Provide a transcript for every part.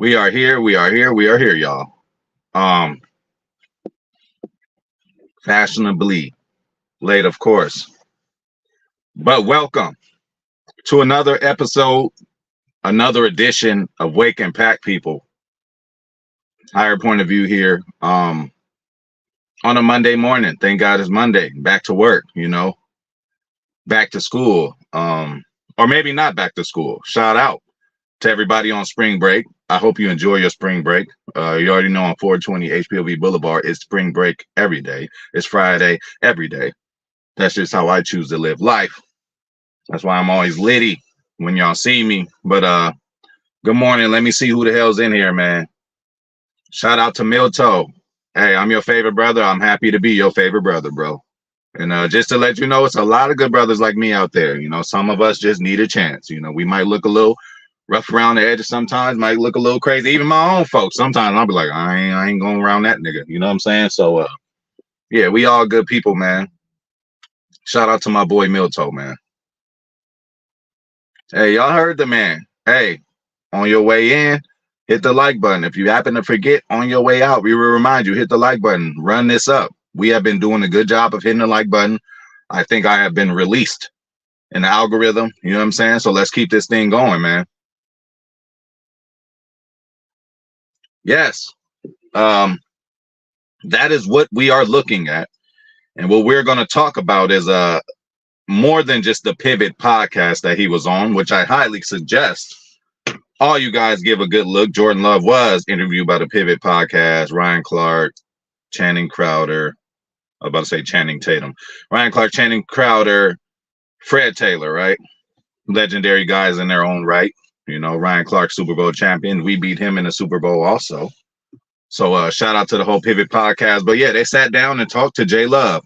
We are here. We are here. We are here, y'all. Um, Fashionably late, of course, but welcome to another episode, another edition of Wake and Pack People. Higher point of view here. On a Monday morning. Thank God it's Monday. Back to work. Back to school. Or maybe not back to school. Shout out to everybody on spring break. I hope you enjoy your spring break. You already know on 420 HPOV Boulevard, it's spring break every day. It's Friday every day. That's just how I choose to live life. That's why I'm always litty when y'all see me. But good morning. Let me see who the hell's in here, man. Shout out to Milto. Hey, I'm your favorite brother. I'm happy to be your favorite brother, bro. And just to let you know, it's a lot of good brothers like me out there. Some of us just need a chance. We might look a little rough around the edges sometimes, might look a little crazy. Even my own folks, sometimes I'll be like, I ain't going around that nigga. You know what I'm saying? So, yeah, we all good people, man. Shout out to my boy Milto, man. Hey, y'all heard the man. Hey, on your way in, hit the like button. If you happen to forget on your way out, we will remind you, hit the like button. Run this up. We have been doing a good job of hitting the like button. I think I have been released in the algorithm. You know what I'm saying? So let's keep this thing going, man. Yes. That is what we are looking at. And what we're going to talk about is more than just the Pivot podcast that he was on, which I highly suggest all you guys give a good look. Jordan Love was interviewed by the Pivot podcast. Ryan Clark, Channing Crowder. I was about to say Channing Tatum. Ryan Clark, Channing Crowder, Fred Taylor, right? Legendary guys in their own right. Ryan Clark, Super Bowl champion. We beat him in the Super Bowl also. So shout out to the whole Pivot podcast. But yeah, they sat down and talked to J Love.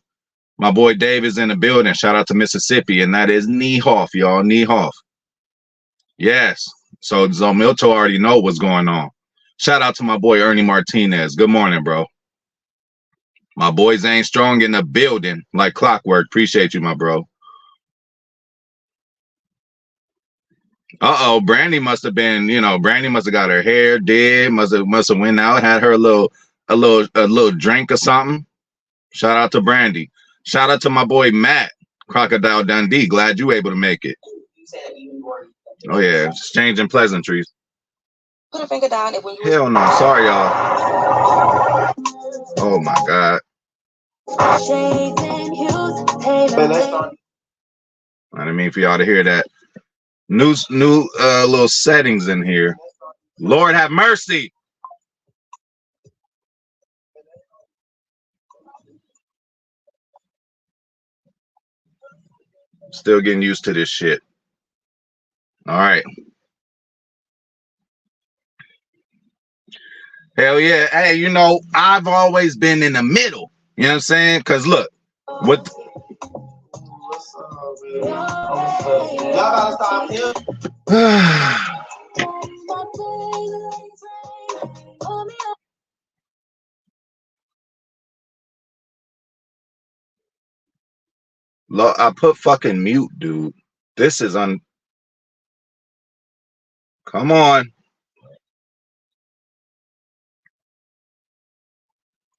My boy Dave is in the building. Shout out to Mississippi. And that is Niehoff, y'all. Niehoff. Yes. So Milto already know what's going on. Shout out to my boy Ernie Martinez. Good morning, bro. My boy Zane Strong in the building like clockwork. Appreciate you, my bro. Brandy must have been, Brandy must have got her hair did, must have went out, had her a little drink or something. Shout out to Brandy. Shout out to my boy Matt, Crocodile Dundee. Glad you able to make it. Oh yeah, exchanging pleasantries. Put a finger down when you. Hell no, sorry y'all. Oh my God. I didn't mean for y'all to hear that. New little settings in here. Lord have mercy. Still getting used to this shit. All right. Hell yeah. Hey, I've always been in the middle. You know what I'm saying? Because look, what. Look, I put fucking mute, dude. This is Come on.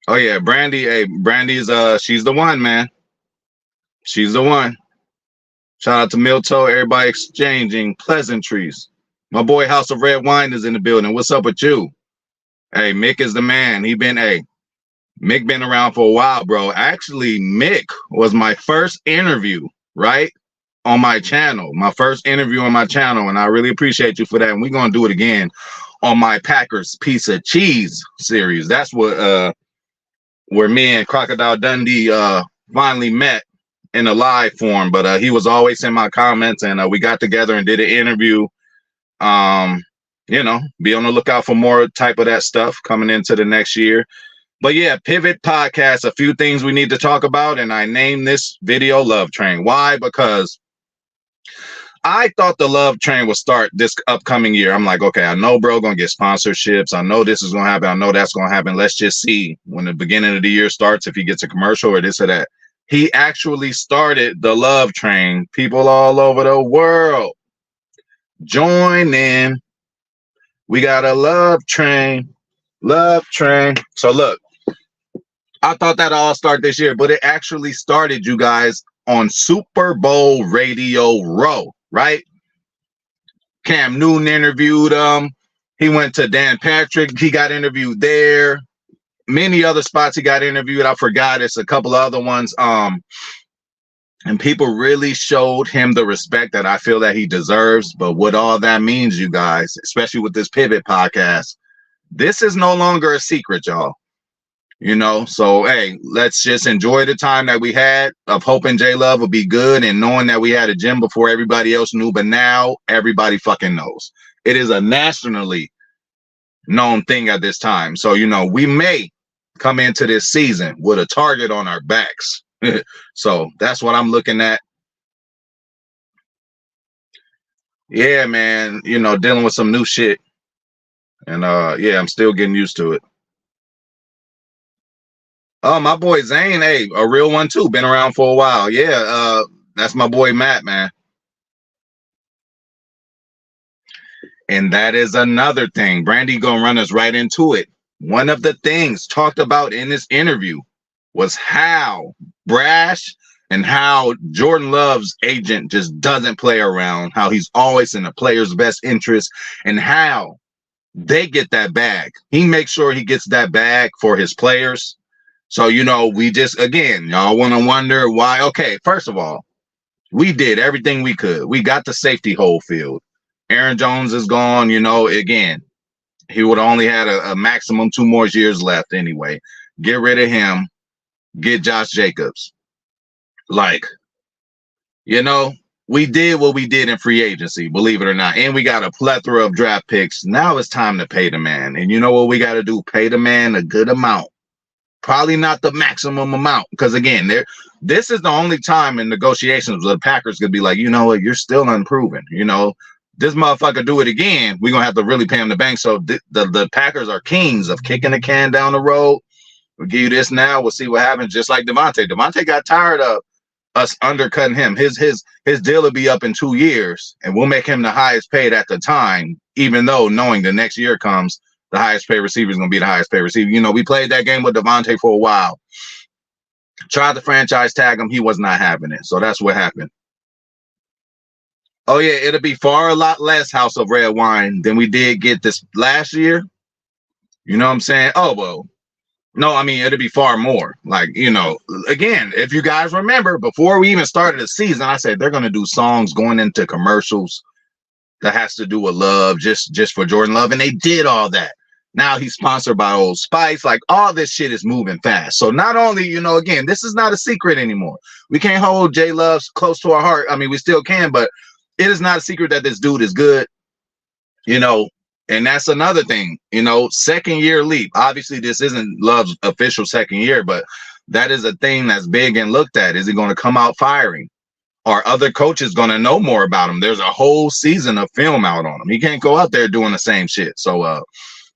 Oh yeah, Brandy. Hey, Brandy's she's the one, man. She's the one. Shout out to Milto, everybody exchanging pleasantries. My boy House of Red Wine is in the building. What's up with you? Hey, Mick is the man. Mick been around for a while, bro. Actually, Mick was my first interview, right? On my channel. My first interview on my channel, and I really appreciate you for that. And we're gonna do it again on my Packers Piece of Cheese series. That's what where me and Crocodile Dundee finally met in a live form, but he was always in my comments, and we got together and did an interview. Be on the lookout for more type of that stuff coming into the next year. But yeah, Pivot podcast, a few things we need to talk about, and I named this video Love Train. Why? Because I thought the Love Train would start this upcoming year. I'm like, okay, I know bro gonna get sponsorships. I know this is gonna happen. I know that's gonna happen. Let's just see when the beginning of the year starts if he gets a commercial or this or that. He actually started the Love Train. People all over the world join in. We got a love train. Love train. So look, I thought that all start this year, but it actually started, you guys, on Super Bowl Radio Row, right? Cam Newton interviewed him. He went to Dan Patrick. He got interviewed there. Many other spots he got interviewed. I forgot. It's a couple of other ones. And people really showed him the respect that I feel that he deserves. But what all that means, you guys, especially with this Pivot podcast, this is no longer a secret, y'all. You know, so hey, let's just enjoy the time that we had of hoping J Love would be good and knowing that we had a gym before everybody else knew, but now everybody fucking knows. It is a nationally known thing at this time. So, you know, we may come into this season with a target on our backs. So that's what I'm looking at. Yeah, man, you know, dealing with some new shit. And yeah, I'm still getting used to it. Oh, my boy Zane, hey, a real one too. Been around for a while. Yeah, that's my boy Matt, man. And that is another thing. Brandy gonna run us right into it. One of the things talked about in this interview was how brash and how Jordan Love's agent just doesn't play around, how he's always in the player's best interest, and how they get that bag. He makes sure he gets that bag for his players. So, you know, we just, again, y'all want to wonder why. Okay, first of all, we did everything we could. We got the safety whole field. Aaron Jones is gone, you know, again, he would have only had a maximum 2 more years left anyway. Get rid of him. Get Josh Jacobs. Like, you know, we did what we did in free agency, believe it or not. And we got a plethora of draft picks. Now it's time to pay the man. And you know what we got to do? Pay the man a good amount. Probably not the maximum amount, because again, this is the only time in negotiations where the Packers could be like, you know what, you're still unproven. You know, this motherfucker do it again, we're gonna have to really pay him the bank. So the Packers are kings of kicking the can down the road. We'll give you this now. We'll see what happens. Just like Devontae. Devontae got tired of us undercutting him. His deal will be up in 2 years, and we'll make him the highest paid at the time, even though knowing the next year comes, the highest paid receiver is going to be the highest paid receiver. You know, we played that game with Devontae for a while. Tried to franchise tag him. He was not having it. So that's what happened. Oh, yeah, it'll be far a lot less House of Red Wine than we did get this last year. You know what I'm saying? Oh, well, no, I mean, it'll be far more. Like, you know, again, if you guys remember, before we even started the season, I said they're going to do songs going into commercials that has to do with love, just for Jordan Love. And they did all that. Now he's sponsored by Old Spice. Like, all this shit is moving fast. So not only, you know, again, this is not a secret anymore. We can't hold J Love close to our heart. I mean, we still can, but it is not a secret that this dude is good, you know. And that's another thing, you know, second year leap. Obviously, this isn't Love's official second year, but that is a thing that's big and looked at. Is he going to come out firing? Are other coaches going to know more about him? There's a whole season of film out on him. He can't go out there doing the same shit. So,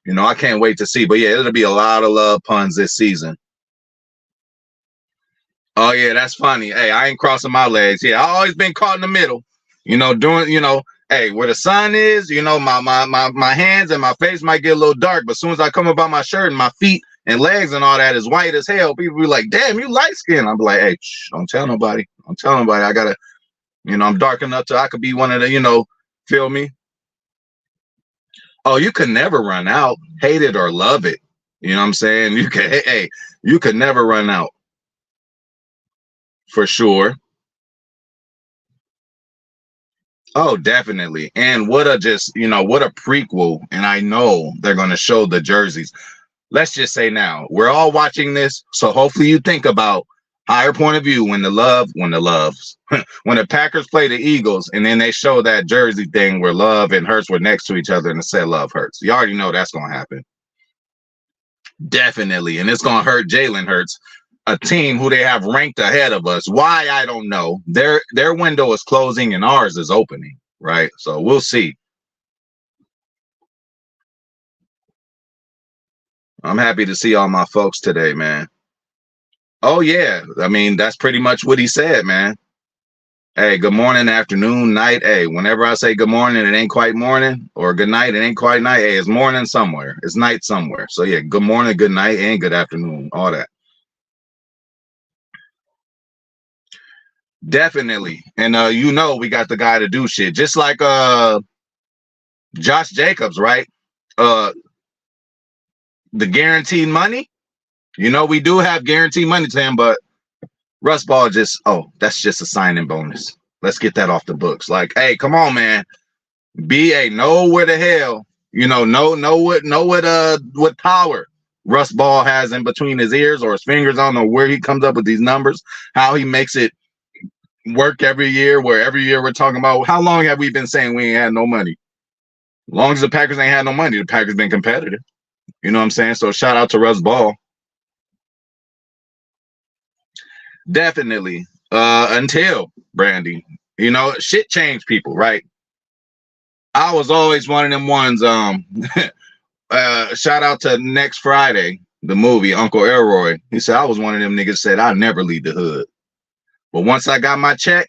you know, I can't wait to see. But yeah, it'll be a lot of love puns this season. Oh yeah, that's funny. Hey, I ain't crossing my legs. Yeah, I always been caught in the middle. You know, doing, you know, hey, where the sun is, you know, my hands and my face might get a little dark, but as soon as I come up on my shirt and my feet and legs and all that is white as hell, people be like, damn, you light skinned. I'm like, hey, don't tell nobody. Don't tell nobody. I gotta, you know, I'm dark enough to I could be one of the, you know, feel me? Oh, you could never run out, hate it or love it. You know what I'm saying? You can, hey, you could never run out. For sure. Oh, definitely. And what a just, you know, what a prequel. And I know they're going to show the jerseys. Let's just say now, we're all watching this. So hopefully you think about higher point of view when the Packers play the Eagles and then they show that jersey thing where Love and Hurts were next to each other and it said Love Hurts. You already know that's going to happen. Definitely. And it's going to hurt Jalen Hurts, a team who they have ranked ahead of us. Why, I don't know. Their window is closing and ours is opening, right? So we'll see. I'm happy to see all my folks today, man. Oh, yeah. I mean, that's pretty much what he said, man. Hey, good morning, afternoon, night. Hey, whenever I say good morning, it ain't quite morning, or good night, it ain't quite night. Hey, it's morning somewhere. It's night somewhere. So yeah, good morning, good night, and good afternoon. All that. Definitely. And you know we got the guy to do shit. Just like Josh Jacobs, right? The guaranteed money. You know, we do have guaranteed money to him, but Russ Ball just, oh, that's just a signing bonus. Let's get that off the books. Like, hey, come on, man. BA, know where the hell, you know what power Russ Ball has in between his ears or his fingers. I don't know where he comes up with these numbers, how he makes it work every year, where every year we're talking about how long have we been saying we ain't had no money? As long as the Packers ain't had no money, the Packers been competitive. You know what I'm saying? So shout out to Russ Ball. Definitely. Until Brandy, you know, shit changed people, right? I was always one of them ones. Shout out to Next Friday, the movie, Uncle Elroy. He said I was one of them niggas said I'd never leave the hood. But once I got my check,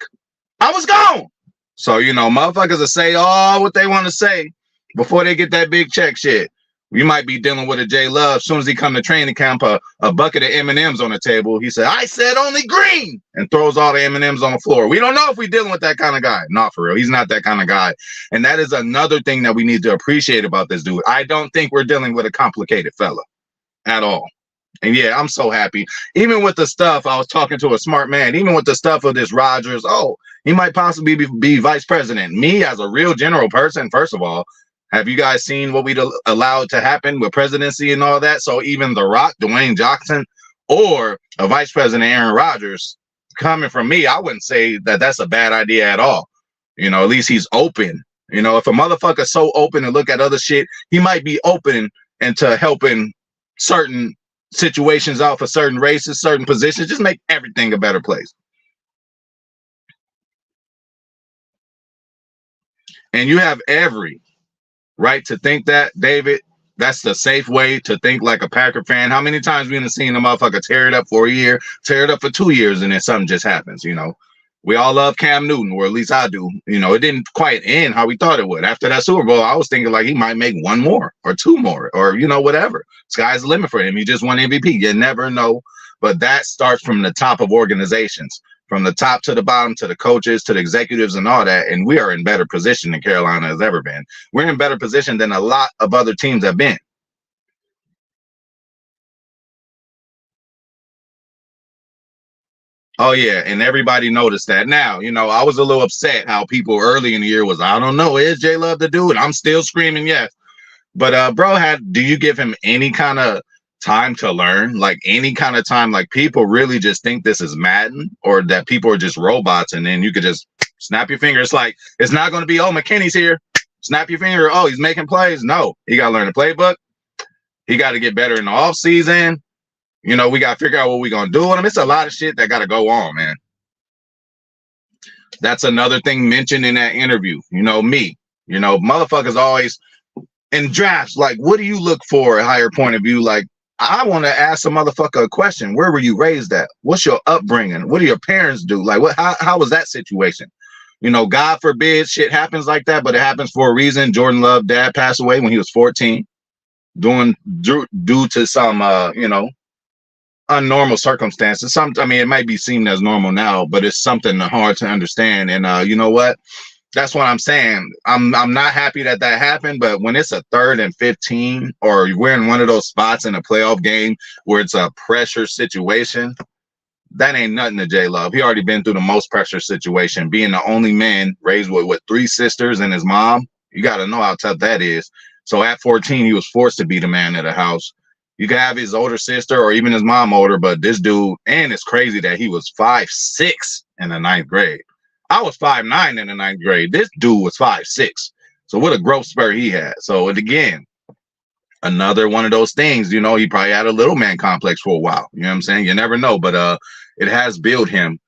I was gone. So, you know, motherfuckers will say all what they want to say before they get that big check shit. You might be dealing with a J Love. As soon as he come to training camp, a bucket of M&Ms on the table. He said, I said only green, and throws all the M&Ms on the floor. We don't know if we're dealing with that kind of guy. Not for real. He's not that kind of guy. And that is another thing that we need to appreciate about this dude. I don't think we're dealing with a complicated fella at all. And yeah, I'm so happy. Even with the stuff, I was talking to a smart man, even with the stuff of this Rodgers, oh, he might possibly be vice president. Me as a real general person, first of all, have you guys seen what we allowed to happen with presidency and all that? So even The Rock, Dwayne Johnson, or a vice president, Aaron Rodgers, coming from me, I wouldn't say that that's a bad idea at all. You know, at least he's open. You know, if a motherfucker's so open to look at other shit, he might be open into helping certain situations out for certain races, certain positions, just make everything a better place. And you have every right to think that, David. That's the safe way to think like a Packer fan. How many times we done seen a motherfucker tear it up for a year, tear it up for 2 years, and then something just happens, you know? We all love Cam Newton, or at least I do. You know, it didn't quite end how we thought it would. After that Super Bowl, I was thinking like he might make one more or two more or, you know, whatever. Sky's the limit for him. He just won MVP. You never know. But that starts from the top of organizations, from the top to the bottom, to the coaches, to the executives and all that. And we are in better position than Carolina has ever been. We're in better position than a lot of other teams have been. Oh yeah, and everybody noticed that. Now, you know, I was a little upset how people early in the year was, I don't know, is J Love the dude? I'm still screaming yes. But bro, do you give him any kind of time to learn? Like any kind of time? Like people really just think this is Madden, or that people are just robots, and then you could just snap your finger. It's like it's not going to be, oh, McKinney's here. Snap your finger. Oh, he's making plays. No, he got to learn the playbook. He got to get better in the off season. You know, we got to figure out what we're going to do with him. It's a lot of shit that got to go on, man. That's another thing mentioned in that interview. You know, me, you know, motherfuckers always in drafts, like, what do you look for a higher point of view? Like, I want to ask a motherfucker a question. Where were you raised at? What's your upbringing? What do your parents do? Like, how was that situation? You know, God forbid shit happens like that, but it happens for a reason. Jordan Love's dad passed away when he was 14, due to some, you know, unnormal circumstances. I mean, it might be seen as normal now, but it's something hard to understand. And you know what? That's what I'm saying. I'm not happy that happened, but when it's a 3rd and 15, or we're in one of those spots in a playoff game where it's a pressure situation, that ain't nothing to J Love. He already been through the most pressure situation, being the only man raised with 3 sisters and his mom. You got to know how tough that is. So at 14, he was forced to be the man of the house. You can have his older sister or even his mom older, but this dude, and it's crazy that he was 5'6" in the 9th grade. I was 5'9" in the 9th grade. This dude was 5'6". So what a growth spurt he had. So again, another one of those things, you know, he probably had a little man complex for a while. You know what I'm saying? You never know, but it has built him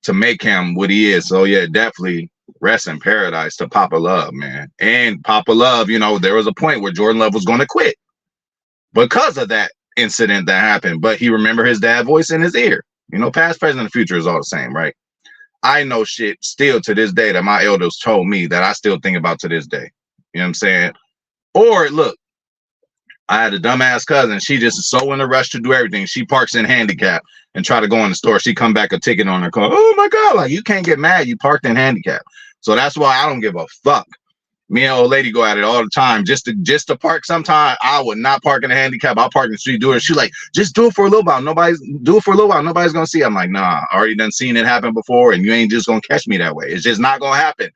to make him what he is. So yeah, definitely rest in paradise to Papa Love, man. And Papa Love, you know, there was a point where Jordan Love was going to quit because of that incident that happened, but he remembered his dad's voice in his ear. You know, past, present, and future is all the same, right? I know shit still to this day that my elders told me that I still think about to this day. You know what I'm saying? Or look, I had a dumbass cousin. She just is so in a rush to do everything. She parks in handicap and try to go in the store. She come back a ticket on her car. Oh my God, like you can't get mad. You parked in handicap. So that's why I don't give a fuck. Me and old lady go at it all the time. Just to park sometime, I would not park in a handicap. I'll park in the street, do it. She's like, just do it for a little while. Nobody's gonna see. I'm like, nah, I already done seen it happen before, and you ain't just gonna catch me that way. It's just not gonna happen.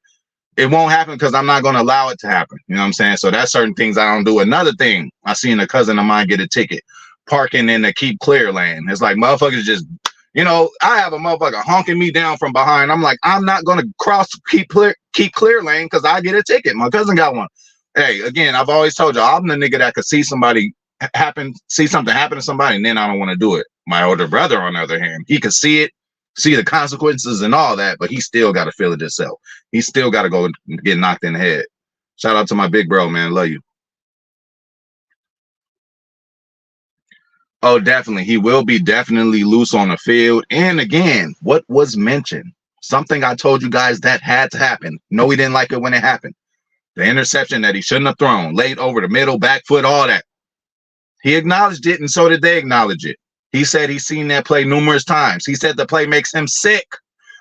It won't happen because I'm not gonna allow it to happen. You know what I'm saying? So that's certain things I don't do. Another thing, I seen a cousin of mine get a ticket parking in the keep clear lane. It's like motherfuckers just, you know, I have a motherfucker honking me down from behind. I'm like, I'm not gonna cross keep clear lane because I get a ticket. My cousin got one. Hey, again, I've always told you, I'm the nigga that could see something happen to somebody, and then I don't want to do it. My older brother, on the other hand, he could see it, see the consequences and all that, but he still got to feel it himself. He still got to go get knocked in the head. Shout out to my big bro, man. Love you. Oh, definitely. He will be definitely loose on the field. And again, what was mentioned, something I told you guys that had to happen. No, he didn't like it when it happened. The interception that he shouldn't have thrown, late over the middle, back foot, all that. He acknowledged it, and so did they acknowledge it. He said he's seen that play numerous times. He said the play makes him sick.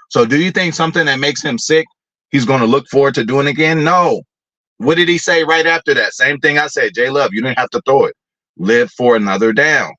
So do you think something that makes him sick, he's going to look forward to doing again? No. What did he say right after that? Same thing I said. J Love, you didn't have to throw it. Live for another down.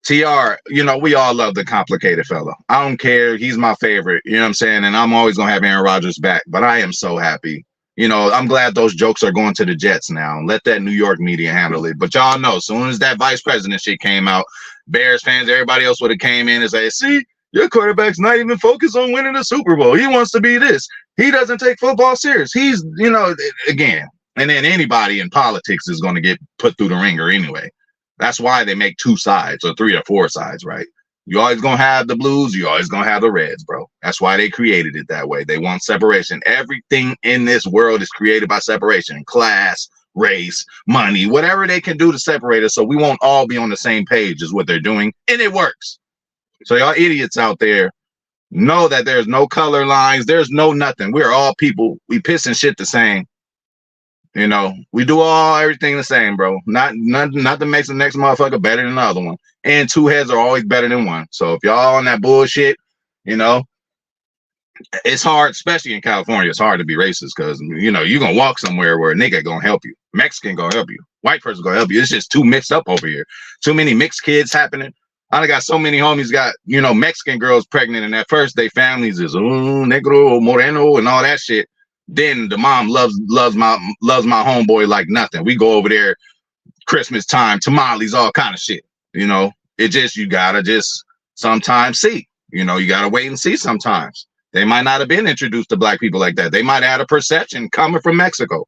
TR, you know, we all love the complicated fella. I don't care. He's my favorite. You know what I'm saying? And I'm always going to have Aaron Rodgers back. But I am so happy. You know, I'm glad those jokes are going to the Jets now. Let that New York media handle it. But y'all know, as soon as that vice president shit came out, Bears fans, everybody else would have came in and say, see, your quarterback's not even focused on winning the Super Bowl. He wants to be this. He doesn't take football serious. He's, you know, again, and then anybody in politics is going to get put through the ringer anyway. That's why they make 2 sides or 3 or 4 sides, right? You always going to have the Blues. You always going to have the Reds, bro. That's why they created it that way. They want separation. Everything in this world is created by separation. Class, race, money, whatever they can do to separate us so we won't all be on the same page is what they're doing. And it works. So y'all idiots out there know that there's no color lines. There's no nothing. We're all people. We piss and shit the same. You know, we do everything the same, bro. Nothing makes the next motherfucker better than the other one. And 2 heads are always better than 1. So if y'all on that bullshit, you know, it's hard, especially in California. It's hard to be racist because, you know, you're going to walk somewhere where a nigga going to help you. Mexican going to help you. White person going to help you. It's just too mixed up over here. Too many mixed kids happening. I got so many homies got, you know, Mexican girls pregnant, and at first they families is negro, moreno, and all that shit. Then the mom loves my homeboy like nothing. We go over there Christmas time, tamales, all kind of shit. You know, it just, you gotta just sometimes see. You know, you gotta wait and see sometimes. They might not have been introduced to black people like that. They might have had a perception coming from Mexico,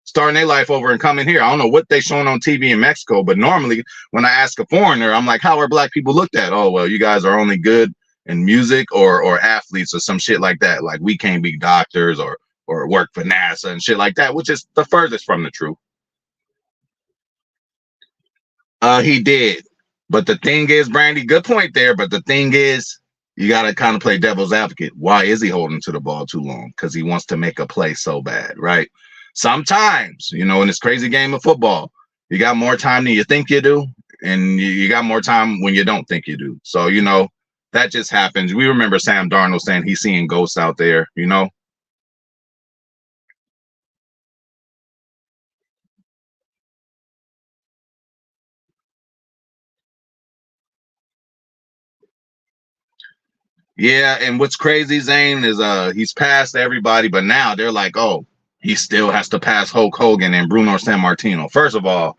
starting their life over and coming here. I don't know what they showing on TV in Mexico, but normally when I ask a foreigner, I'm like, how are black people looked at? Oh, well, you guys are only good in music or athletes or some shit like that. Like we can't be doctors or work for NASA and shit like that, which is the furthest from the truth. He did. But the thing is, Brandy, good point there. But the thing is, you got to kind of play devil's advocate. Why is he holding to the ball too long? Because he wants to make a play so bad, right? Sometimes, you know, in this crazy game of football, you got more time than you think you do. And you got more time when you don't think you do. So, you know, that just happens. We remember Sam Darnold saying he's seeing ghosts out there, you know? Yeah, and what's crazy, Zane, is he's passed everybody, but now they're like, oh, he still has to pass Hulk Hogan and Bruno Sammartino. First of all,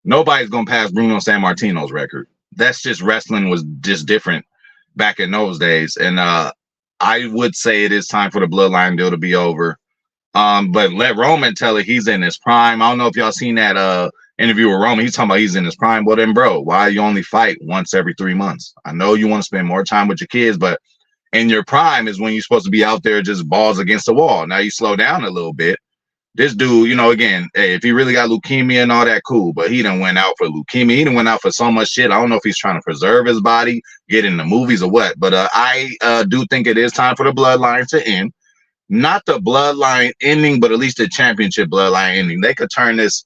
nobody's gonna pass Bruno Sammartino's record. That's just wrestling was just different back in those days. And I would say it is time for the bloodline deal to be over. But let Roman tell it he's in his prime. I don't know if y'all seen that interview with Roman. He's talking about he's in his prime. Well then, bro, why you only fight once every 3 months? I know you want to spend more time with your kids, but in your prime is when you're supposed to be out there just balls against the wall. Now you slow down a little bit, this dude, you know, again, hey, if he really got leukemia and all that, cool. But he done went out for leukemia. He done went out for so much shit. I don't know if he's trying to preserve his body, get in the movies or what. But I do think it is time for the bloodline to end. Not the bloodline ending, but at least the championship bloodline ending. They could turn this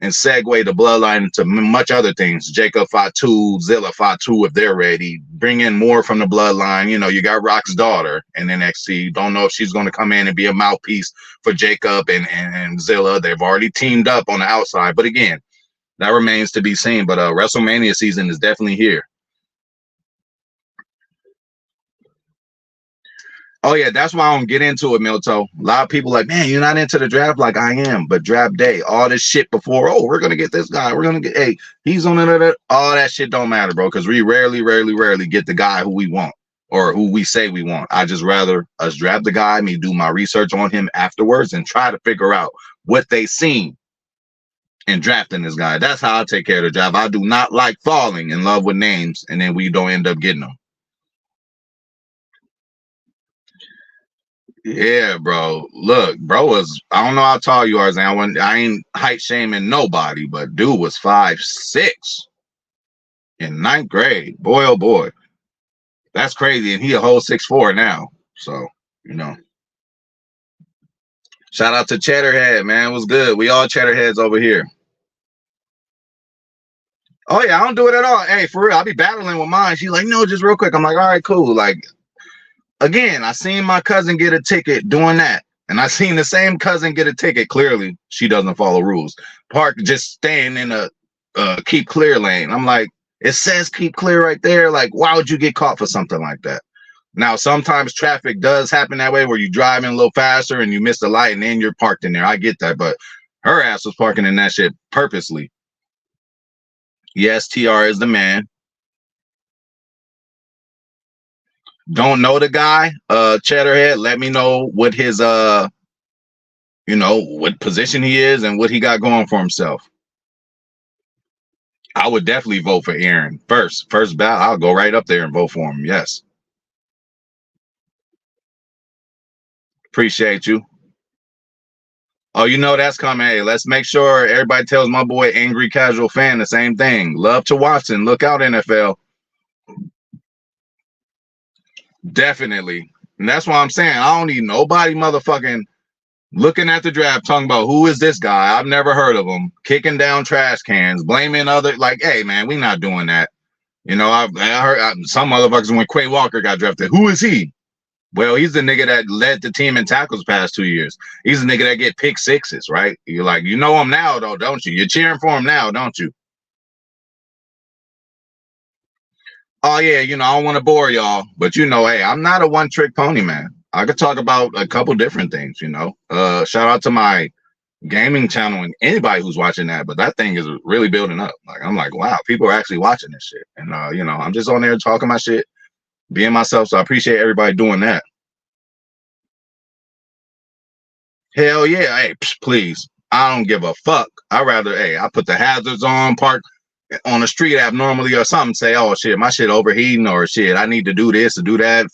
and segue the bloodline into much other things. Jacob Fatu, Zilla Fatu, if they're ready. Bring in more from the bloodline. You know, you got Rock's daughter in NXT. Don't know if she's going to come in and be a mouthpiece for Jacob and Zilla. They've already teamed up on the outside. But again, that remains to be seen. But WrestleMania season is definitely here. Oh, yeah, that's why I don't get into it, Milto. A lot of people like, man, you're not into the draft. Like, I am, but draft day, all this shit before, oh, we're going to get this guy. We're going to get, hey, he's on it. All that shit don't matter, bro, because we rarely get the guy who we want or who we say we want. I just rather us draft the guy, me do my research on him afterwards and try to figure out what they seen in drafting this guy. That's how I take care of the draft. I do not like falling in love with names, and then we don't end up getting them. Yeah, bro. Look, bro was, I don't know how tall you are, Zan. I ain't height shaming nobody, but dude was 5'6" in ninth grade. Boy, oh boy. That's crazy. And he a whole 6'4" now. So, you know. Shout out to Cheddarhead, man. It was good. We all Cheddarheads over here. Oh, yeah, I don't do it at all. Hey, for real, I'll be battling with mine. She's like, no, just real quick. I'm like, all right, cool. Like, again, I seen my cousin get a ticket doing that. And I seen the same cousin get a ticket. Clearly, she doesn't follow rules. Park just staying in a keep clear lane. I'm like, it says keep clear right there. Like, why would you get caught for something like that? Now, sometimes traffic does happen that way where you driving a little faster and you miss the light and then you're parked in there. I get that. But her ass was parking in that shit purposely. Yes, TR is the man. Don't know the guy, Cheddarhead. Let me know what his you know, what position he is and what he got going for himself. I would definitely vote for Aaron first ballot. I'll go right up there and vote for him. Yes. Appreciate you. Oh, you know that's coming. Hey, let's make sure everybody tells my boy Angry Casual Fan the same thing. Love to Watson. Look out, NFL. Definitely. And that's why I'm saying I don't need nobody motherfucking looking at the draft talking about who is this guy. I've never heard of him. Kicking down trash cans, blaming other, like, hey, man, we not doing that. You know, I heard some motherfuckers when Quay Walker got drafted. Who is he? Well, he's the nigga that led the team in tackles past 2 years. He's the nigga that get pick sixes, right? You're like, you know him now, though, don't you? You're cheering for him now, don't you? Oh, yeah, you know, I don't want to bore y'all, but you know, hey, I'm not a one-trick pony, man. I could talk about a couple different things, you know. Shout out to my gaming channel and anybody who's watching that, but that thing is really building up. Like, I'm like, wow, people are actually watching this shit. And, you know, I'm just on there talking my shit, being myself, so I appreciate everybody doing that. Hell yeah. Hey, please. I don't give a fuck. I rather, hey, I put the hazards on, park on the street abnormally or something, say, oh shit, my shit overheating or shit, I need to do this to do that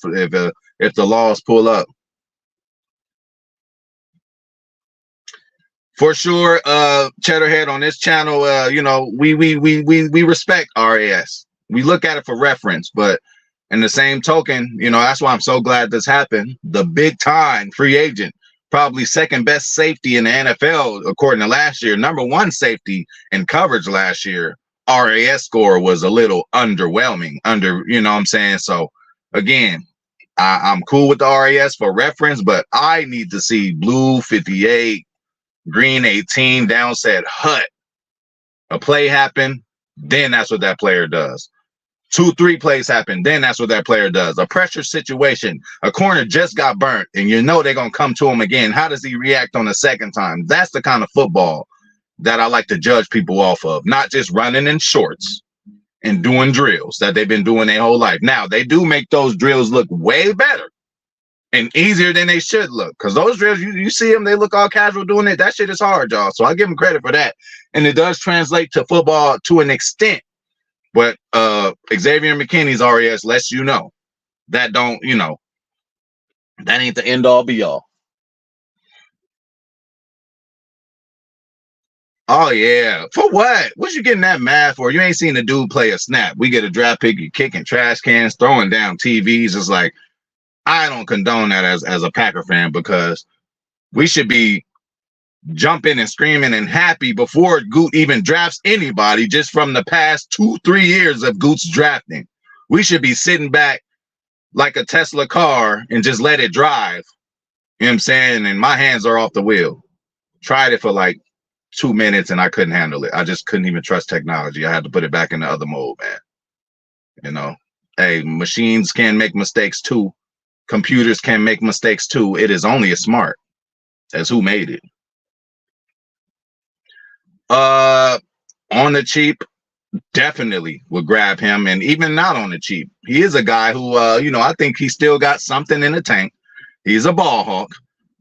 if the laws pull up. For sure, Cheddarhead on this channel, you know, we respect RAS. We look at it for reference, but in the same token, you know, that's why I'm so glad this happened. The big time free agent, probably second best safety in the NFL, according to last year, number one safety in coverage last year. RAS score was a little underwhelming, you know what I'm saying? So again, I'm cool with the RAS for reference, but I need to see blue 58, green 18, downset hut. A play happen, then that's what that player does. 2-3 plays happen, then that's what that player does. A pressure situation, a corner just got burnt, and you know they're going to come to him again. How does he react on the second time? That's the kind of football that I like to judge people off of, not just running in shorts and doing drills that they've been doing their whole life. Now, they do make those drills look way better and easier than they should look, because those drills, you see them, they look all casual doing it. That shit is hard, y'all. So I give them credit for that. And it does translate to football to an extent. But Xavier McKinney's RAS lets you know that don't, you know, that ain't the end all be all. Oh yeah. For what? What you getting that mad for? You ain't seen the dude play a snap. We get a draft pick, you kicking trash cans, throwing down TVs. It's like I don't condone that as a Packer fan because we should be jumping and screaming and happy before Goot even drafts anybody just from the past 2-3 years of Goot's drafting. We should be sitting back like a Tesla car and just let it drive. You know what I'm saying? And my hands are off the wheel. Tried it for like 2 minutes and I couldn't handle it. I just couldn't even trust technology. I had to put it back in the other mode, man. You know, hey, machines can make mistakes too. Computers can make mistakes too. It is only as smart as who made it. On the cheap, definitely would grab him, and even not on the cheap. He is a guy who, I think he still got something in the tank. He's a ball hawk.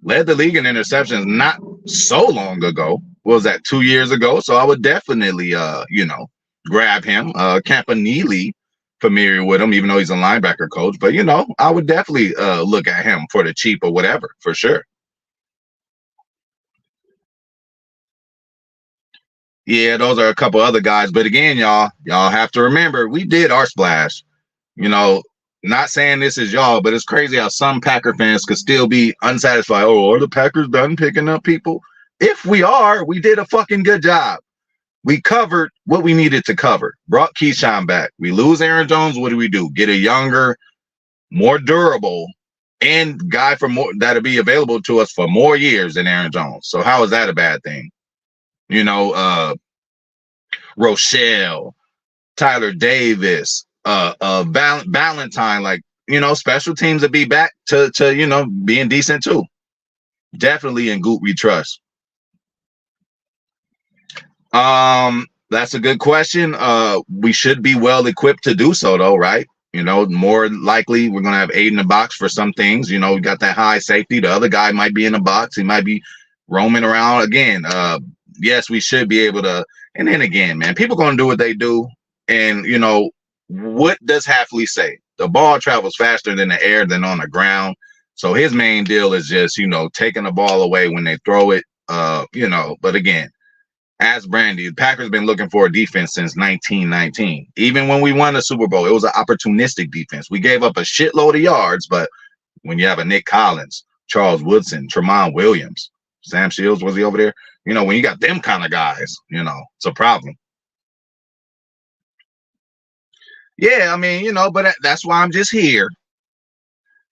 Led the league in interceptions not so long ago. What was that, 2 years ago? So I would definitely, grab him. Campanile, familiar with him, even though he's a linebacker coach. But, I would definitely look at him for the cheap or whatever, for sure. Yeah, those are a couple other guys. But again, y'all have to remember, we did our splash. Not saying this is y'all, but it's crazy how some Packer fans could still be unsatisfied. Oh, are the Packers done picking up people? If we are, we did a fucking good job. We covered what we needed to cover. Brought Keyshawn back. We lose Aaron Jones. What do? Get a younger, more durable, and guy for more that'll be available to us for more years than Aaron Jones. So how is that a bad thing? Rochelle, Tyler Davis, Valentine, like, special teams will be back to being decent too. Definitely in Goot we trust. That's a good question. We should be well equipped to do so though, right? More likely we're gonna have 8 in the box for some things. We got that high safety. The other guy might be in the box. He might be roaming around again. Yes, we should be able to. And then again, man, people gonna do what they do. And what does Hafley say? The ball travels faster than the air than on the ground. So his main deal is just, taking the ball away when they throw it. But again, as Brandy, the Packers been looking for a defense since 1919. Even when we won the Super Bowl, it was an opportunistic defense. We gave up a shitload of yards, but when you have a Nick Collins, Charles Woodson, Tramon Williams, Sam Shields, was he over there? When you got them kind of guys, it's a problem. Yeah, I mean, but that's why I'm just here.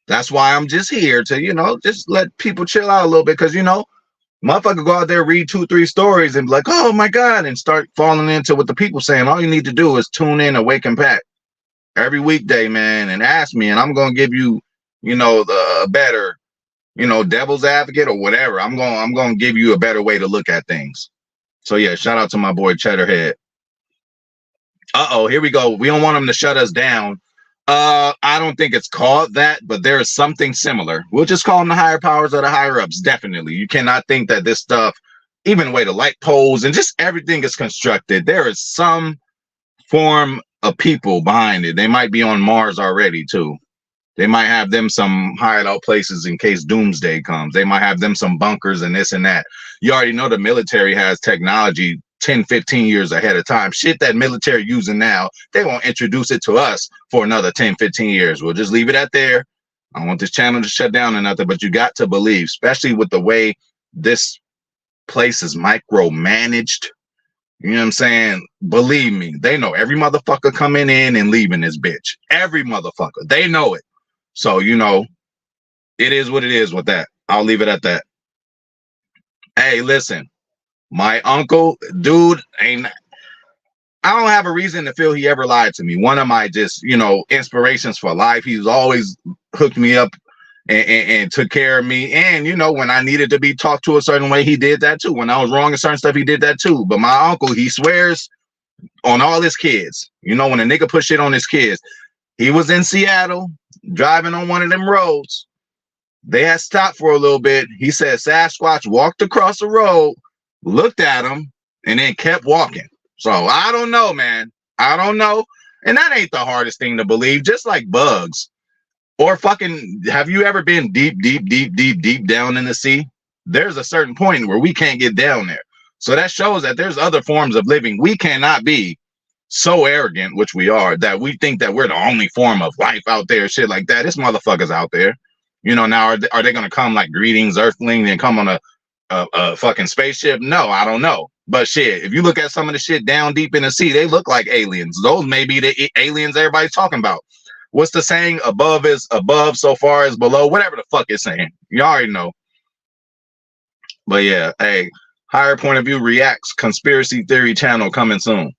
That's why I'm just here to, just let people chill out a little bit. Because, motherfucker go out there, read 2-3 stories and be like, oh my God, and start falling into what the people saying. All you need to do is tune in and Wake and Pack every weekday, man, and ask me, and I'm going to give you, the better, devil's advocate or whatever. I'm going to give you a better way to look at things. So yeah, shout out to my boy Cheddarhead. Here we go. We don't want them to shut us down. I don't think it's called that, but there is something similar. We'll just call them the higher powers or the higher ups. Definitely. You cannot think that this stuff, even the way the light poles and just everything is constructed, there is some form of people behind it. They might be on Mars already too. They might have them some hideout places in case doomsday comes. They might have them some bunkers and this and that. You already know the military has technology 10, 15 years ahead of time. Shit that military using now, they won't introduce it to us for another 10, 15 years. We'll just leave it at there. I don't want this channel to shut down or nothing, but you got to believe, especially with the way this place is micromanaged. You know what I'm saying? Believe me, they know every motherfucker coming in and leaving this bitch. Every motherfucker. They know it. So, it is what it is with that. I'll leave it at that. Hey, listen. My uncle, dude, I don't have a reason to feel he ever lied to me. One of my just, inspirations for life. He's always hooked me up and took care of me. And, when I needed to be talked to a certain way, he did that too. When I was wrong in certain stuff, he did that too. But my uncle, he swears on all his kids. When a nigga put shit on his kids. He was in Seattle driving on one of them roads. They had stopped for a little bit. He said Sasquatch walked across the road, looked at him, and then kept walking. So I don't know, man. I don't know. And that ain't the hardest thing to believe, just like bugs. Or fucking, have you ever been deep down in the sea? There's a certain point where we can't get down there. So that shows that there's other forms of living. We cannot be so arrogant, which we are, that we think that we're the only form of life out there, shit like that. This motherfuckers out there. You know, now are they gonna come like greetings, Earthling, and come on a fucking spaceship? No, I don't know. But shit, if you look at some of the shit down deep in the sea, they look like aliens. Those may be the aliens everybody's talking about. What's the saying? Above is above, so far as below. Whatever the fuck it's saying. You already know. But yeah, hey, Higher Point of View Reacts Conspiracy Theory channel coming soon.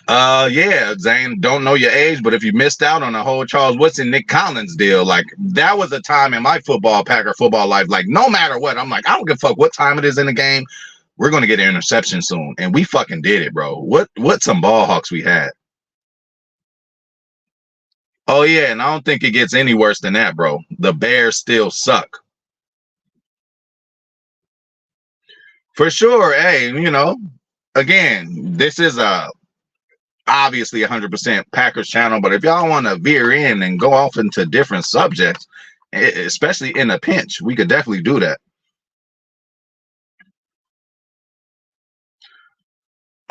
Yeah, Zane, don't know your age, but if you missed out on the whole Charles Woodson, Nick Collins deal, like that was a time in my Packer football life, like no matter what, I'm like, I don't give a fuck what time it is in the game, we're gonna get an interception soon. And we fucking did it, bro. What some ball hawks we had. Oh yeah, and I don't think it gets any worse than that, bro. The Bears still suck. For sure. Hey, you know, again, this is obviously 100% Packers channel, but if y'all want to veer in and go off into different subjects, especially in a pinch, we could definitely do that.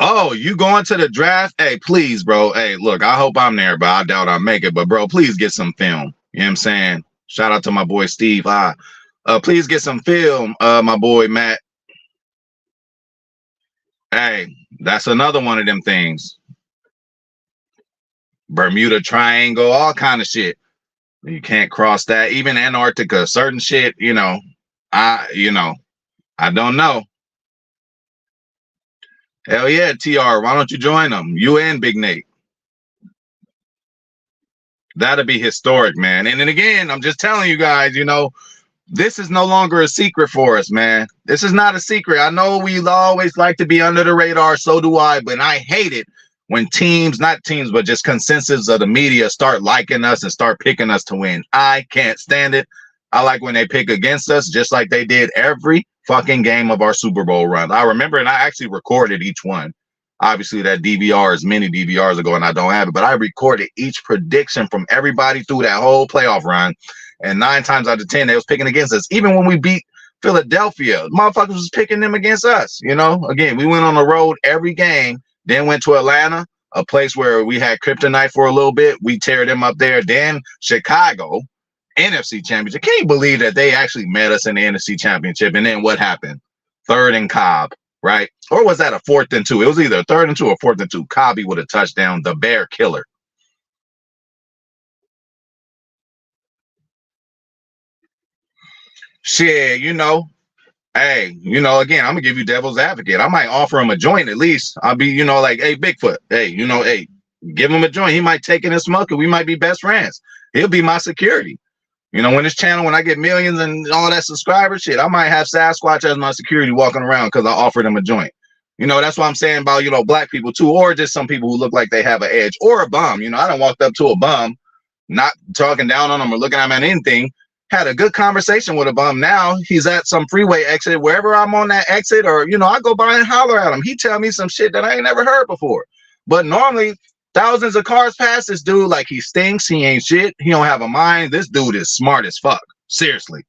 Oh, you going to the draft? Hey, please, bro. Hey, look, I hope I'm there, but I doubt I'll make it. But bro, please get some film. You know what I'm saying? Shout out to my boy Steve. Please get some film, my boy Matt. Hey, that's another one of them things. Bermuda Triangle, all kind of shit. You can't cross that. Even Antarctica, certain shit, you know, I don't know. Hell yeah, TR, why don't you join them? You and Big Nate. That'd be historic, man. And then again, I'm just telling you guys, you know, this is no longer a secret for us, man. This is not a secret. I know we always like to be under the radar, so do I, but I hate it when teams, not teams, but just consensus of the media start liking us and start picking us to win. I can't stand it. I like when they pick against us, just like they did every fucking game of our Super Bowl run. I remember, and I actually recorded each one. Obviously, that DVR is many DVRs ago, and I don't have it, but I recorded each prediction from everybody through that whole playoff run. And 9 times out of 10, they was picking against us. Even when we beat Philadelphia, motherfuckers was picking them against us. You know, again, we went on the road every game, then went to Atlanta, a place where we had kryptonite for a little bit. We tear them up there. Then Chicago, NFC Championship. Can you believe that they actually met us in the NFC Championship? And then what happened? 3rd and Cobb, right? Or was that a 4th and 2? It was either 3rd and 2 or 4th and 2. Cobby with a touchdown, the Bear killer. Shit, you know, hey, you know, again, I'm gonna give you devil's advocate. I might offer him a joint at least. I'll be, you know, like, hey, Bigfoot, hey, you know, hey, give him a joint. He might take it and smoke it. We might be best friends. He'll be my security. You know, when this channel, when I get millions and all that subscriber shit, I might have Sasquatch as my security walking around because I offered him a joint. You know, that's what I'm saying about, you know, black people too, or just some people who look like they have an edge or a bum. You know, I done walked up to a bum, not talking down on him or looking at him at anything. Had a good conversation with a bum. Now he's at some freeway exit, wherever I'm on that exit, or, you know, I go by and holler at him. He tell me some shit that I ain't never heard before. But normally thousands of cars pass this dude like he stinks. He ain't shit. He don't have a mind. This dude is smart as fuck. Seriously.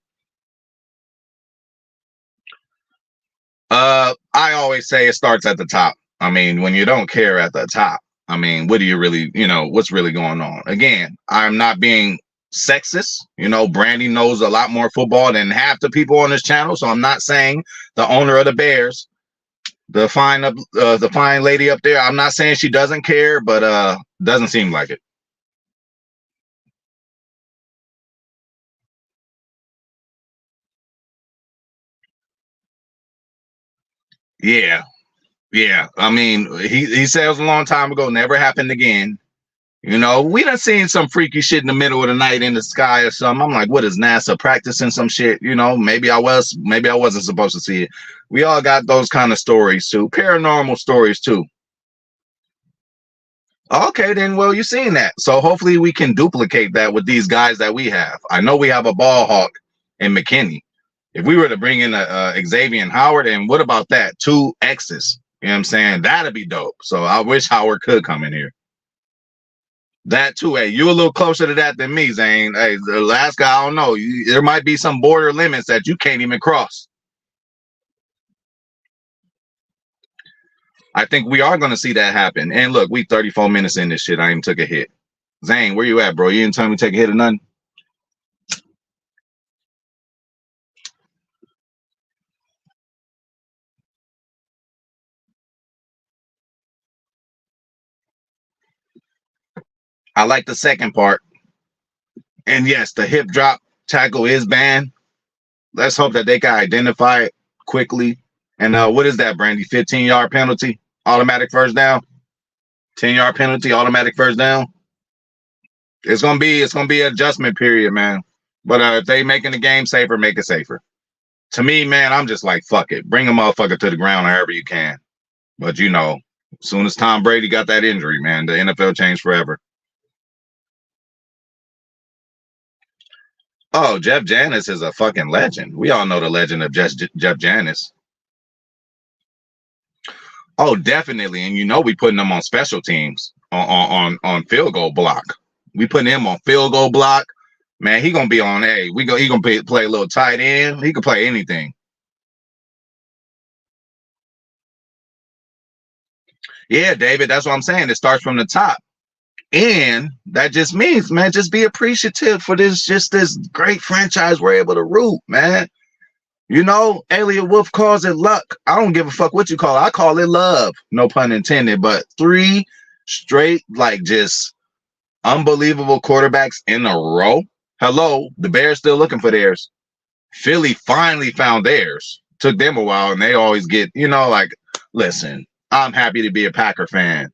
I always say it starts at the top. I mean, when you don't care at the top, I mean, what do you really, you know, what's really going on? Again, I'm not being sexist. You know, Brandy knows a lot more football than half the people on this channel. So I'm not saying the owner of the Bears, the fine lady up there, I'm not saying she doesn't care, but doesn't seem like it. Yeah. Yeah. I mean, he said it was a long time ago, never happened again. You know, we done seen some freaky shit in the middle of the night in the sky or something. I'm like, what is NASA practicing some shit? You know, maybe I wasn't supposed to see it. We all got those kind of stories too. Paranormal stories too. Okay, then, well, you've seen that. So hopefully we can duplicate that with these guys that we have. I know we have a ball hawk in McKinney. If we were to bring in a Xavier Howard, and what about that? 2 X's. You know what I'm saying? That'd be dope. So I wish Howard could come in here. That too. Hey, you a little closer to that than me, Zane. Hey, the last guy, I don't know. There might be some border limits that you can't even cross. I think we are going to see that happen. And look, we 34 minutes in this shit. I even took a hit. Zane, where you at, bro? You didn't tell me to take a hit or nothing? I like the second part. And yes, the hip drop tackle is banned. Let's hope that they can identify it quickly. And what is that, Brandy? 15-yard penalty, automatic first down. 10-yard penalty, automatic first down. It's gonna be adjustment period, man. But if they making the game safer, make it safer. To me, man, I'm just like, fuck it. Bring a motherfucker to the ground however you can. But you know, as soon as Tom Brady got that injury, man, the NFL changed forever. Oh, Jeff Janis is a fucking legend. We all know the legend of Jeff Janis. Oh, definitely. And you know we putting them on special teams on field goal block. We putting him on field goal block. Man, he gonna be on he gonna play a little tight end. He can play anything. Yeah, David, that's what I'm saying. It starts from the top. And that just means, man, just be appreciative for this great franchise we're able to root, man. You know, Elliot Wolf calls it luck. I don't give a fuck what you call it. I call it love. No pun intended. But 3 straight, like, just unbelievable quarterbacks in a row. Hello, the Bears still looking for theirs. Philly finally found theirs. Took them a while, and they always get, you know, like, listen, I'm happy to be a Packer fan.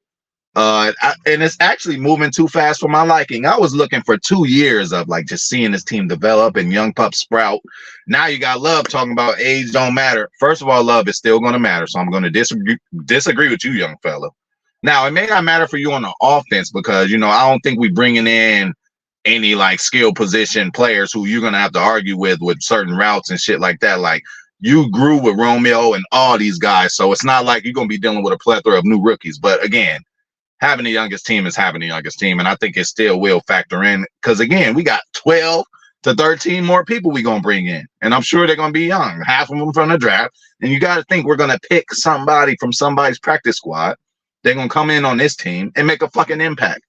And it's actually moving too fast for my liking. I was looking for 2 years of like just seeing this team develop and young pups sprout. Now you got Love talking about age don't matter. First of all, Love is still going to matter. So I'm going to disagree with you, young fella. Now, it may not matter for you on the offense because, you know, I don't think we bringing in any like skill position players who you're going to have to argue with certain routes and shit like that. Like you grew with Romeo and all these guys. So it's not like you're going to be dealing with a plethora of new rookies. But again, having the youngest team is having the youngest team, and I think it still will factor in because, again, we got 12 to 13 more people we're going to bring in, and I'm sure they're going to be young, half of them from the draft, and you got to think we're going to pick somebody from somebody's practice squad. They're going to come in on this team and make a fucking impact.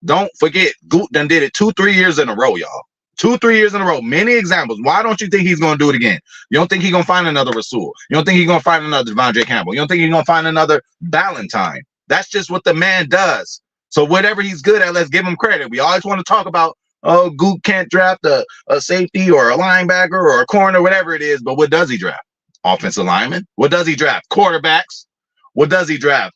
Don't forget, Goot done did it 2-3 years in a row, y'all. 2-3 years in a row. Many examples. Why don't you think he's going to do it again? You don't think he's going to find another Rasul? You don't think he's going to find another Devondre Campbell? You don't think he's going to find another Valentine? That's just what the man does. So whatever he's good at, let's give him credit. We always want to talk about, oh, Goot can't draft a safety or a linebacker or a corner, whatever it is. But what does he draft? Offensive linemen. What does he draft? Quarterbacks. What does he draft?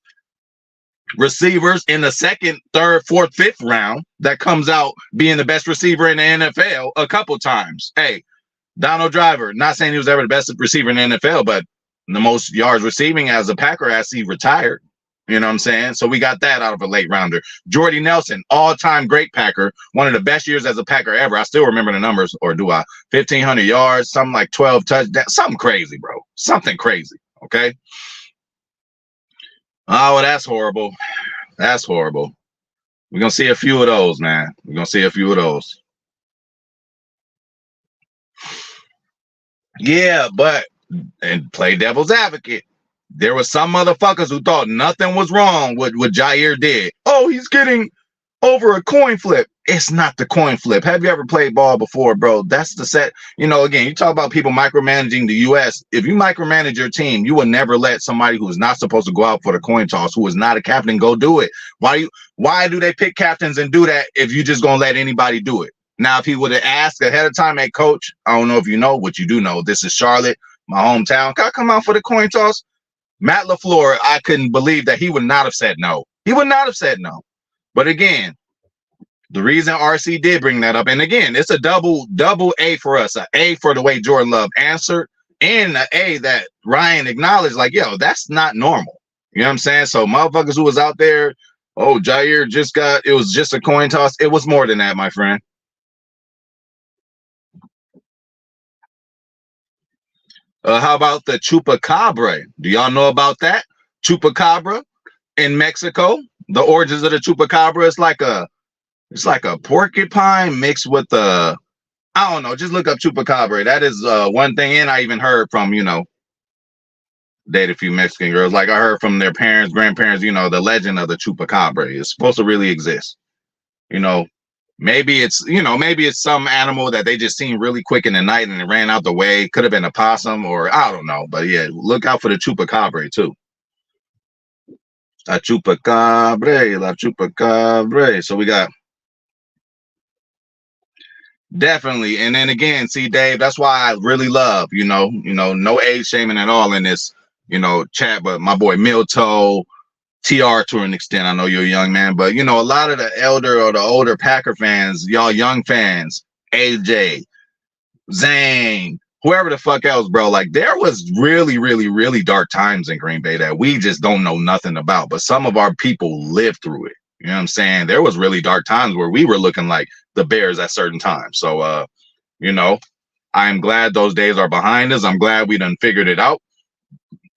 Receivers in the 2nd, 3rd, 4th, 5th round that comes out being the best receiver in the NFL a couple times. Hey, Donald Driver, not saying he was ever the best receiver in the NFL, but the most yards receiving as a Packer as he retired. You know what I'm saying? So we got that out of a late rounder. Jordy Nelson, all-time great Packer, one of the best years as a Packer ever. I still remember the numbers, or do I? 1,500 yards, something like 12 touchdowns, something crazy, bro. Something crazy, okay? Oh, that's horrible. That's horrible. We're going to see a few of those, man. We're going to see a few of those. Yeah, but, and play devil's advocate. There was some motherfuckers who thought nothing was wrong with what Jair did. Oh, he's getting over a coin flip. It's not the coin flip. Have you ever played ball before, bro? That's the set. You know, again, you talk about people micromanaging the U.S. If you micromanage your team, you will never let somebody who is not supposed to go out for the coin toss, who is not a captain, go do it. Why do they pick captains and do that if you just going to let anybody do it? Now, if he would have asked ahead of time, hey, coach, I don't know if you know what you do know. This is Charlotte, my hometown. Can I come out for the coin toss? Matt LaFleur, I couldn't believe that he would not have said no. He would not have said no. But again, the reason RC did bring that up, and again, it's a double A for us. An A for the way Jordan Love answered, and an A that Ryan acknowledged, like, yo, that's not normal. You know what I'm saying? So motherfuckers who was out there, oh, Jair it was just a coin toss. It was more than that, my friend. How about the chupacabra? Do y'all know about that? Chupacabra in Mexico. The origins of the chupacabra is like a It's like a porcupine mixed with a, I don't know. Just look up chupacabra. That is one thing. And I even heard from, dated a few Mexican girls. Like I heard from their parents, grandparents, the legend of the chupacabra is supposed to really exist. Maybe it's some animal that they just seen really quick in the night and it ran out the way. Could have been a possum or I don't know. But yeah, look out for the chupacabra too. La chupacabra. So we got definitely. And then again, see, Dave, that's why I really love, no age shaming at all in this, chat. But my boy Milto, TR to an extent, I know you're a young man, but a lot of the elder or the older Packer fans, y'all young fans, AJ, Zane, whoever the fuck else, bro, like there was really, really, really dark times in Green Bay that we just don't know nothing about. But some of our people lived through it. You know what I'm saying? There was really dark times where we were looking like the Bears at certain times. So, I'm glad those days are behind us. I'm glad we done figured it out.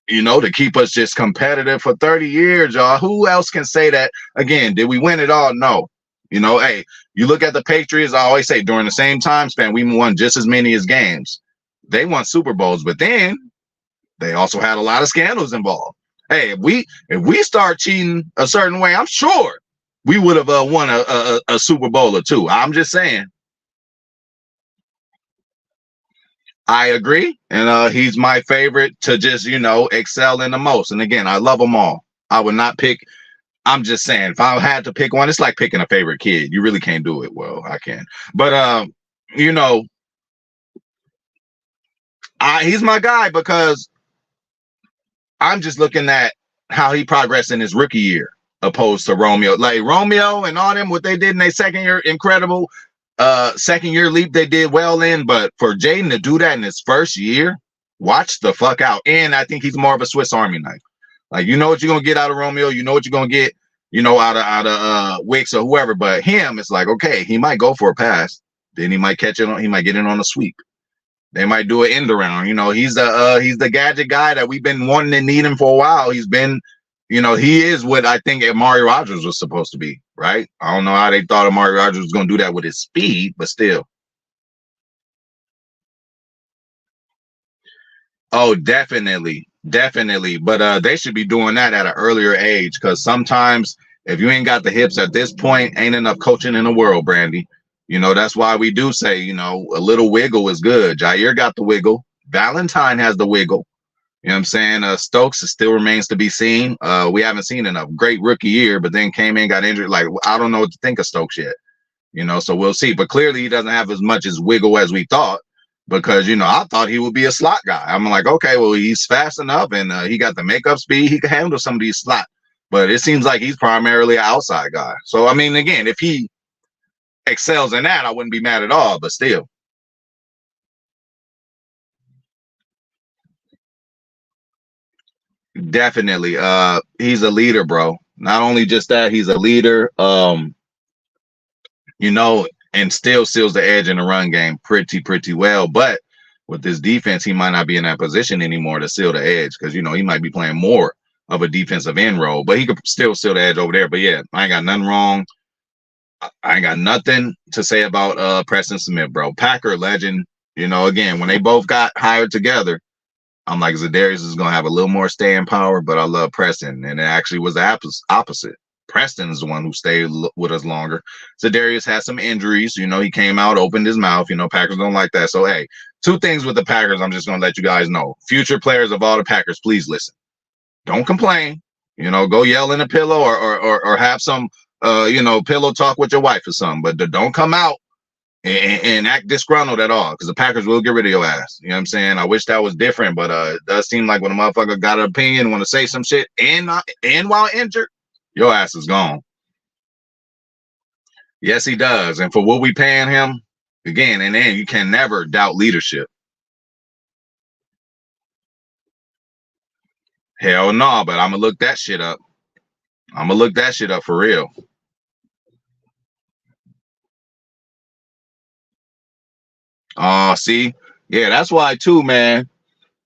To keep us just competitive for 30 years, y'all. Who else can say that? Again, did we win it all? No. Hey, you look at the Patriots, I always say during the same time span, we won just as many as games. They won Super Bowls, but then they also had a lot of scandals involved. Hey, if we start cheating a certain way, I'm sure we would have won a Super Bowl or two. I'm just saying. I agree. And he's my favorite to just, excel in the most. And again, I love them all. I would not pick. I'm just saying, if I had to pick one, it's like picking a favorite kid. You really can't do it. Well, I can. But, he's my guy because I'm just looking at how he progressed in his rookie year opposed to Romeo. Like Romeo and all them, what they did in their second year, incredible. Second year leap they did well in, but for Jaden to do that in his first year, watch the fuck out. And I think he's more of a Swiss Army knife. Like you know what you're gonna get out of Romeo, you know what you're gonna get, out of Wicks or whoever. But him, it's like okay, he might go for a pass, then he might catch it on, he might get it on a sweep. They might do an end around. He's the gadget guy that we've been wanting and needing for a while. He's been. He is what I think Amari Rodgers was supposed to be, right? I don't know how they thought Amari Rodgers was going to do that with his speed, but still. Oh, definitely. Definitely. But they should be doing that at an earlier age because sometimes if you ain't got the hips at this point, ain't enough coaching in the world, Brandy. That's why we do say, a little wiggle is good. Jair got the wiggle. Valentine has the wiggle. You know what I'm saying? Stokes still remains to be seen. We haven't seen a great rookie year, but then came in, got injured. Like, I don't know what to think of Stokes yet. So we'll see. But clearly he doesn't have as much as wiggle as we thought because, I thought he would be a slot guy. I'm like, okay, well, he's fast enough and he got the makeup speed. He can handle some of these slot. But it seems like he's primarily an outside guy. So, I mean, again, if he excels in that, I wouldn't be mad at all, but still. Definitely. He's a leader, bro. Not only just that, he's a leader. And still seals the edge in the run game pretty well. But with this defense, he might not be in that position anymore to seal the edge because he might be playing more of a defensive end role, but he could still seal the edge over there. But yeah, I ain't got nothing wrong. I ain't got nothing to say about Preston Smith, bro. Packer legend. Again, when they both got hired together, I'm like, Za'Darius is going to have a little more staying power, but I love Preston. And it actually was the opposite. Preston is the one who stayed with us longer. Za'Darius had some injuries. He came out, opened his mouth. Packers don't like that. So, hey, two things with the Packers I'm just going to let you guys know. Future players of all the Packers, please listen. Don't complain. Go yell in a pillow or have some, pillow talk with your wife or something. But don't come out and act disgruntled at all because the Packers will get rid of your ass. You know what I'm saying? I wish that was different, but it does seem like when a motherfucker got an opinion, want to say some shit and while injured, your ass is gone. Yes, he does. And for what we paying him, again, and then you can never doubt leadership. Hell no, but I'm going to look that shit up. I'm going to look that shit up for real. See? Yeah, that's why too, man.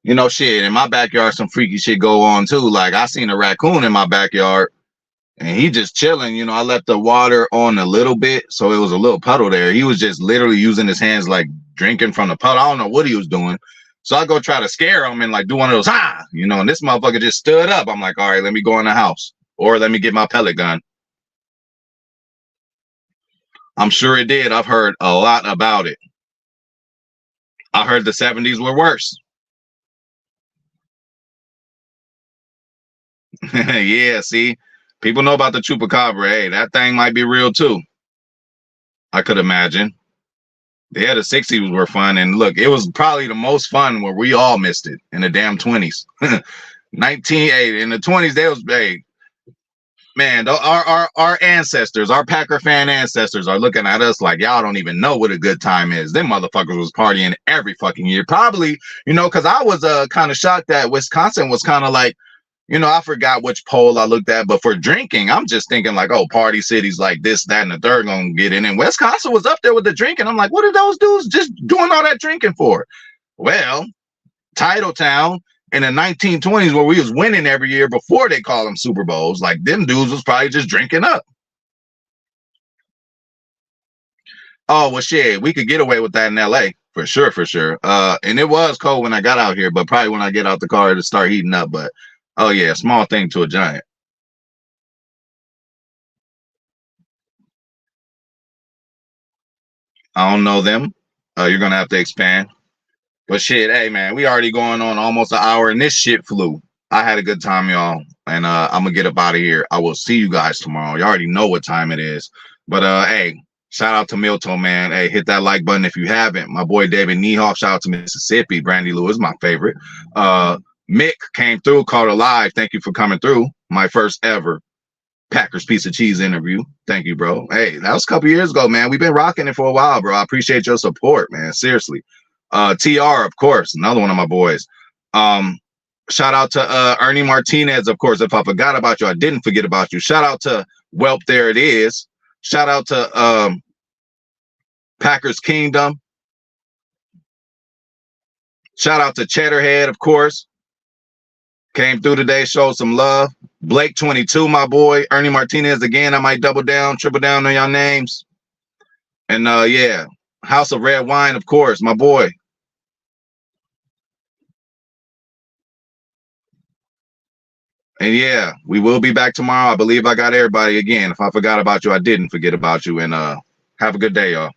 Shit, in my backyard, some freaky shit go on too. Like I seen a raccoon in my backyard And he just chilling, you know. I left the water on a little bit, so it was a little puddle there. He was just literally using his hands like drinking from the puddle. I don't know what he was doing. So I go try to scare him and like do one of those, you know, and this motherfucker just stood up. I'm like, all right, let me go in the house or let me get my pellet gun. I'm sure it did. I've heard a lot about it. I heard the 70s were worse. Yeah, see, people know about the chupacabra. Hey, that thing might be real too. I could imagine. Yeah, the 60s were fun. And look, it was probably the most fun where we all missed it in the damn 20s. 1980 in the 20s, they was, hey, man, our ancestors, our Packer fan ancestors are looking at us like y'all don't even know what a good time is. Them motherfuckers was partying every fucking year. Probably, you know, because I was kind of shocked that Wisconsin was kind of like, you know, I forgot which poll I looked at, but for drinking, I'm just thinking like, oh, party cities like this, that, and the third gonna get in. And Wisconsin was up there with the drinking. I'm like, what are those dudes just doing all that drinking for? Well, Titletown in the 1920s, where we was winning every year before they call them Super Bowls, like them dudes was probably just drinking up. Oh, well, shit, we could get away with that in LA for sure, for sure. And it was cold when I got out here, but probably when I get out the car, it'll start heating up. But oh yeah, small thing to a giant. I don't know them. You're gonna have to expand. But shit, hey man, we already going on almost an hour, and this shit flew. I had a good time, y'all, and I'm gonna get up out of here. I will see you guys tomorrow. You already know what time it is. But hey, shout out to Milto, man. Hey, hit that like button if you haven't. My boy David Niehoff, shout out to Mississippi. Brandy Lewis, my favorite. Mick came through, called it live. Thank you for coming through. My first ever Packers Piece of Cheese interview. Thank you, bro. Hey, that was a couple years ago, man. We've been rocking it for a while, bro. I appreciate your support, man. Seriously. TR, of course, another one of my boys. Shout out to Ernie Martinez, of course. If I forgot about you, I didn't forget about you. Shout out to Welp, there it is. Shout out to Packers Kingdom. Shout out to Cheddarhead, of course. Came through today, showed some love. Blake 22, my boy. Ernie Martinez again. I might double down, triple down on y'all names. And yeah, House of Red Wine, of course, my boy. And yeah, we will be back tomorrow. I believe I got everybody again. If I forgot about you, I didn't forget about you. And have a good day, y'all.